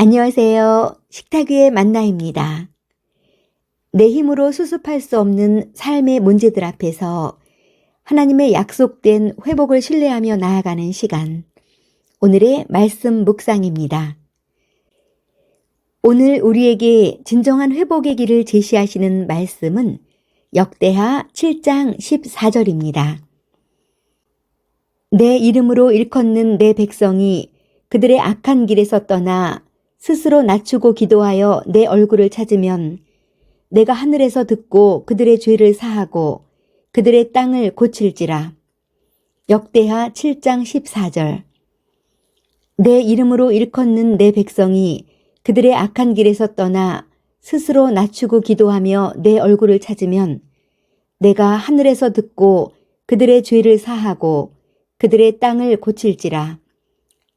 안녕하세요. 식탁 위의 만나입니다. 내 힘으로 수습할 수 없는 삶의 문제들 앞에서 하나님의 약속된 회복을 신뢰하며 나아가는 시간. 오늘의 말씀 묵상입니다. 오늘 우리에게 진정한 회복의 길을 제시하시는 말씀은 역대하 7장 14절입니다. 내 이름으로 일컫는 내 백성이 그들의 악한 길에서 떠나 스스로 낮추고 기도하여 내 얼굴을 찾으면 내가 하늘에서 듣고 그들의 죄를 사하고 그들의 땅을 고칠지라. 역대하 7장 14절. 내 이름으로 일컫는 내 백성이 그들의 악한 길에서 떠나 스스로 낮추고 기도하며 내 얼굴을 찾으면 내가 하늘에서 듣고 그들의 죄를 사하고 그들의 땅을 고칠지라.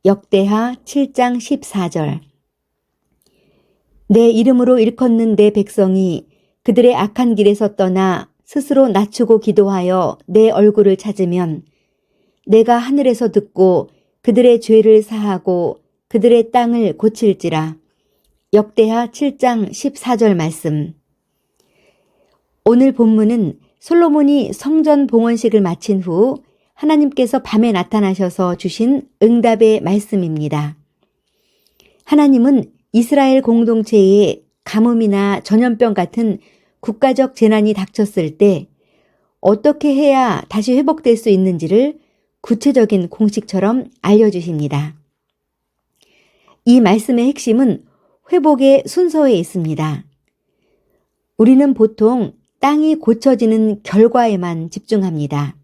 역대하 7장 14절. 내 이름으로 일컫는 내 백성이 그들의 악한 길에서 떠나 스스로 낮추고 기도하여 내 얼굴을 찾으면 내가 하늘에서 듣고 그들의 죄를 사하고 그들의 땅을 고칠지라. 역대하 7장 14절 말씀. 오늘 본문은 솔로몬이 성전 봉헌식을 마친 후 하나님께서 밤에 나타나셔서 주신 응답의 말씀입니다. 하나님은 이스라엘 공동체에 가뭄이나 전염병 같은 국가적 재난이 닥쳤을 때 어떻게 해야 다시 회복될 수 있는지를 구체적인 공식처럼 알려주십니다. 이 말씀의 핵심은 회복의 순서에 있습니다. 우리는 보통 땅이 고쳐지는 결과에만 집중합니다.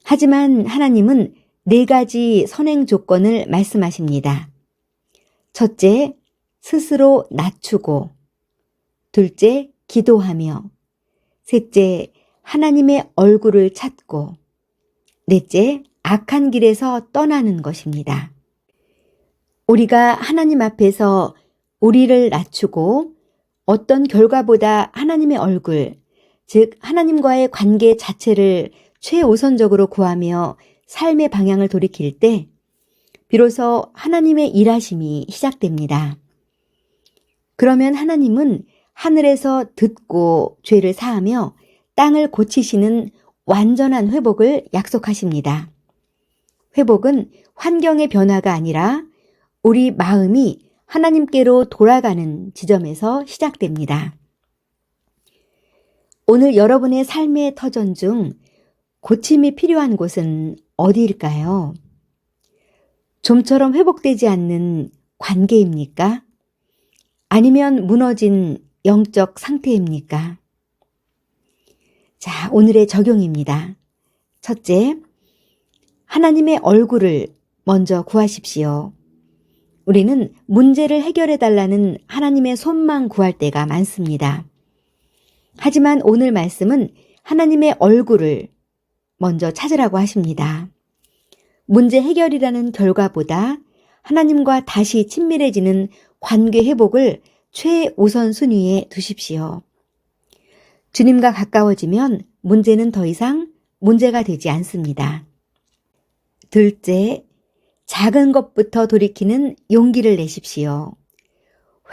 하지만 하나님은 4가지 선행 조건을 말씀하십니다. 첫째, 스스로 낮추고, 둘째, 기도하며, 셋째, 하나님의 얼굴을 찾고, 넷째, 악한 길에서 떠나는 것입니다. 우리가 하나님 앞에서 우리를 낮추고 어떤 결과보다 하나님의 얼굴, 즉 하나님과의 관계 자체를 최우선적으로 구하며 삶의 방향을 돌이킬 때 비로소 하나님의 일하심이 시작됩니다. 그러면 하나님은 하늘에서 듣고 죄를 사하며 땅을 고치시는 완전한 회복을 약속하십니다. 회복은 환경의 변화가 아니라 우리 마음이 하나님께로 돌아가는 지점에서 시작됩니다. 오늘 여러분의 삶의 터전 중 고침이 필요한 곳은 어디일까요? 좀처럼 회복되지 않는 관계입니까? 아니면 무너진 영적 상태입니까? 자, 오늘의 적용입니다. 첫째, 하나님의 얼굴을 먼저 구하십시오. 우리는 문제를 해결해 달라는 하나님의 손만 구할 때가 많습니다. 하지만 오늘 말씀은 하나님의 얼굴을 먼저 찾으라고 하십니다. 문제 해결이라는 결과보다 하나님과 다시 친밀해지는 관계 회복을 최우선 순위에 두십시오. 주님과 가까워지면 문제는 더 이상 문제가 되지 않습니다. 둘째, 작은 것부터 돌이키는 용기를 내십시오.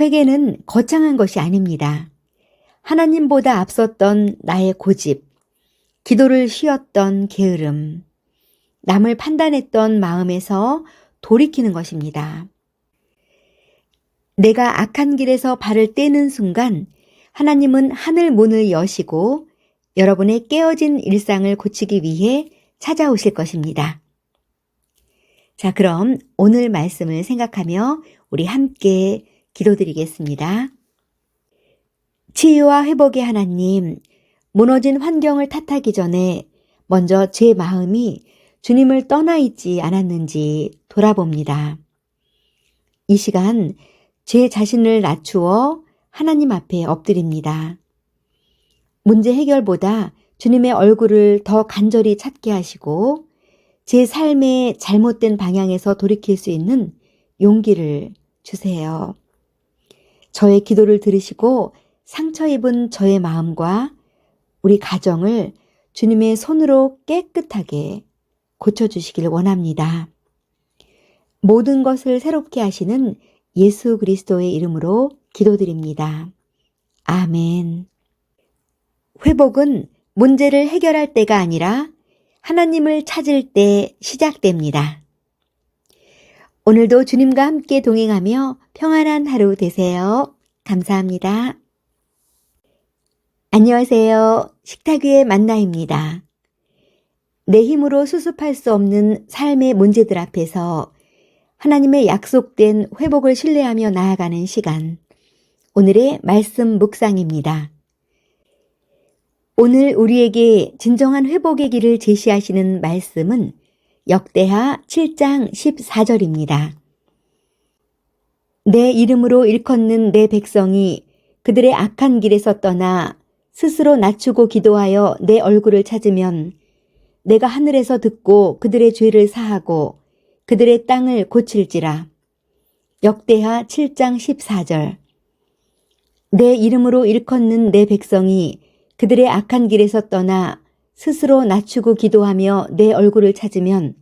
회개는 거창한 것이 아닙니다. 하나님보다 앞섰던 나의 고집, 기도를 쉬었던 게으름, 남을 판단했던 마음에서 돌이키는 것입니다. 내가 악한 길에서 발을 떼는 순간 하나님은 하늘 문을 여시고 여러분의 깨어진 일상을 고치기 위해 찾아오실 것입니다. 자, 그럼 오늘 말씀을 생각하며 우리 함께 기도드리겠습니다. 치유와 회복의 하나님, 무너진 환경을 탓하기 전에 먼저 제 마음이 주님을 떠나 있지 않았는지 돌아봅니다. 이 시간 제 자신을 낮추어 하나님 앞에 엎드립니다. 문제 해결보다 주님의 얼굴을 더 간절히 찾게 하시고 제 삶의 잘못된 방향에서 돌이킬 수 있는 용기를 주세요. 저의 기도를 들으시고 상처 입은 저의 마음과 우리 가정을 주님의 손으로 깨끗하게 고쳐주시길 원합니다. 모든 것을 새롭게 하시는 예수 그리스도의 이름으로 기도드립니다. 아멘. 회복은 문제를 해결할 때가 아니라 하나님을 찾을 때 시작됩니다. 오늘도 주님과 함께 동행하며 평안한 하루 되세요. 감사합니다. 안녕하세요. 식탁 위의 만나입니다. 내 힘으로 수습할 수 없는 삶의 문제들 앞에서 하나님의 약속된 회복을 신뢰하며 나아가는 시간. 오늘의 말씀 묵상입니다. 오늘 우리에게 진정한 회복의 길을 제시하시는 말씀은 역대하 7장 14절입니다. 내 이름으로 일컫는 내 백성이 그들의 악한 길에서 떠나 스스로 낮추고 기도하여 내 얼굴을 찾으면 내가 하늘에서 듣고 그들의 죄를 사하고 그들의 땅을 고칠지라. 역대하 7장 14절. 내 이름으로 일컫는 내 백성이 그들의 악한 길에서 떠나 스스로 낮추고 기도하며 내 얼굴을 찾으면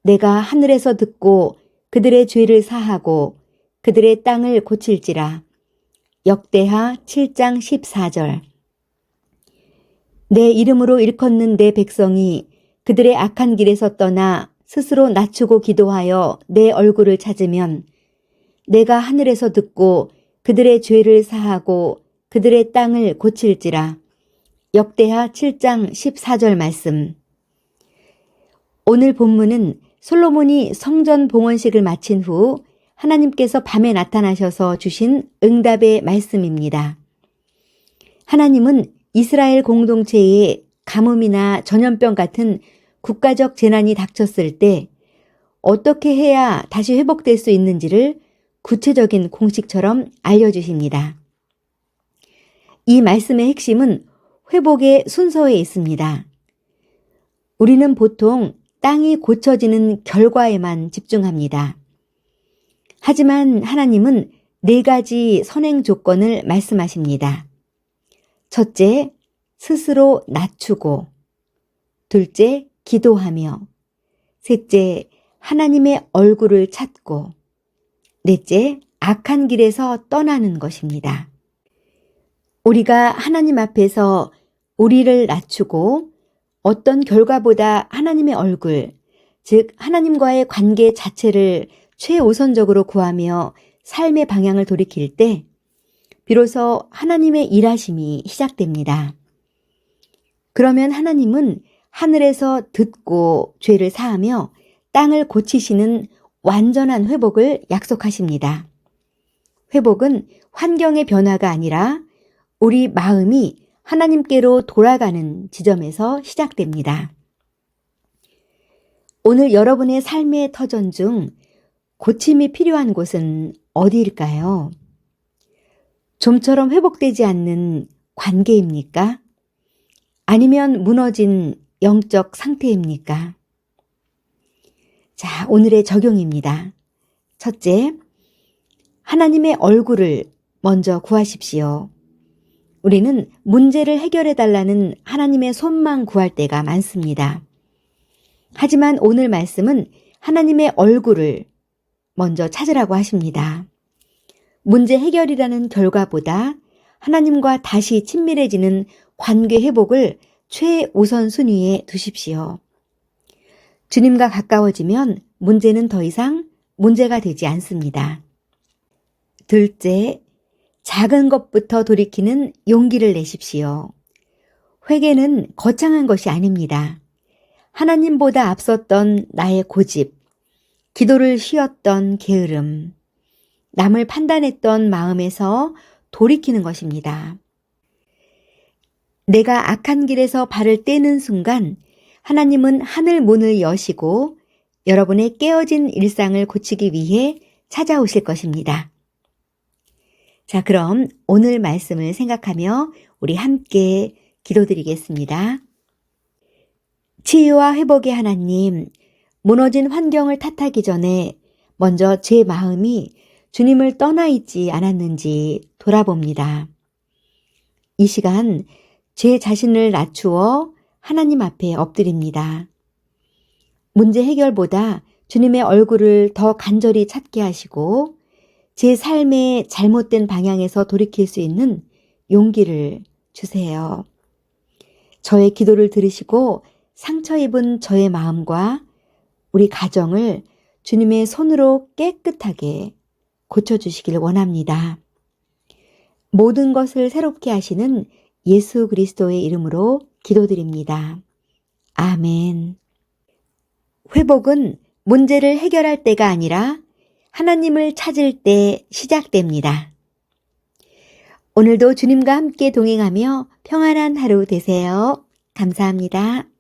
내가 하늘에서 듣고 그들의 죄를 사하고 그들의 땅을 고칠지라. 역대하 7장 14절. 내 이름으로 일컫는 내 백성이 그들의 악한 길에서 떠나 스스로 낮추고 기도하여 내 얼굴을 찾으면 내가 하늘에서 듣고 그들의 죄를 사하고 그들의 땅을 고칠지라. 역대하 7장 14절 말씀. 오늘 본문은 솔로몬이 성전 봉헌식을 마친 후 하나님께서 밤에 나타나셔서 주신 응답의 말씀입니다. 하나님은 이스라엘 공동체에 가뭄이나 전염병 같은 국가적 재난이 닥쳤을 때 어떻게 해야 다시 회복될 수 있는지를 구체적인 공식처럼 알려주십니다. 이 말씀의 핵심은 회복의 순서에 있습니다. 우리는 보통 땅이 고쳐지는 결과에만 집중합니다. 하지만 하나님은 4가지 선행 조건을 말씀하십니다. 첫째, 스스로 낮추고, 둘째, 기도하며, 셋째, 하나님의 얼굴을 찾고, 넷째, 악한 길에서 떠나는 것입니다. 우리가 하나님 앞에서 우리를 낮추고 어떤 결과보다 하나님의 얼굴, 즉 하나님과의 관계 자체를 최우선적으로 구하며 삶의 방향을 돌이킬 때 비로소 하나님의 일하심이 시작됩니다. 그러면 하나님은 하늘에서 듣고 죄를 사하며 땅을 고치시는 완전한 회복을 약속하십니다. 회복은 환경의 변화가 아니라 우리 마음이 하나님께로 돌아가는 지점에서 시작됩니다. 오늘 여러분의 삶의 터전 중 고침이 필요한 곳은 어디일까요? 좀처럼 회복되지 않는 관계입니까? 아니면 무너진 영적 상태입니까? 자, 오늘의 적용입니다. 첫째, 하나님의 얼굴을 먼저 구하십시오. 우리는 문제를 해결해 달라는 하나님의 손만 구할 때가 많습니다. 하지만 오늘 말씀은 하나님의 얼굴을 먼저 찾으라고 하십니다. 문제 해결이라는 결과보다 하나님과 다시 친밀해지는 관계 회복을 최우선 순위에 두십시오. 주님과 가까워지면 문제는 더 이상 문제가 되지 않습니다. 둘째, 작은 것부터 돌이키는 용기를 내십시오. 회개는 거창한 것이 아닙니다. 하나님보다 앞섰던 나의 고집, 기도를 쉬었던 게으름, 남을 판단했던 마음에서 돌이키는 것입니다. 내가 악한 길에서 발을 떼는 순간 하나님은 하늘 문을 여시고 여러분의 깨어진 일상을 고치기 위해 찾아오실 것입니다. 자, 그럼 오늘 말씀을 생각하며 우리 함께 기도드리겠습니다. 치유와 회복의 하나님, 무너진 환경을 탓하기 전에 먼저 제 마음이 주님을 떠나 있지 않았는지 돌아봅니다. 이 시간 제 자신을 낮추어 하나님 앞에 엎드립니다. 문제 해결보다 주님의 얼굴을 더 간절히 찾게 하시고 제 삶의 잘못된 방향에서 돌이킬 수 있는 용기를 주세요. 저의 기도를 들으시고 상처 입은 저의 마음과 우리 가정을 주님의 손으로 깨끗하게 고쳐주시길 원합니다. 모든 것을 새롭게 하시는 예수 그리스도의 이름으로 기도드립니다. 아멘. 회복은 문제를 해결할 때가 아니라 하나님을 찾을 때 시작됩니다. 오늘도 주님과 함께 동행하며 평안한 하루 되세요. 감사합니다.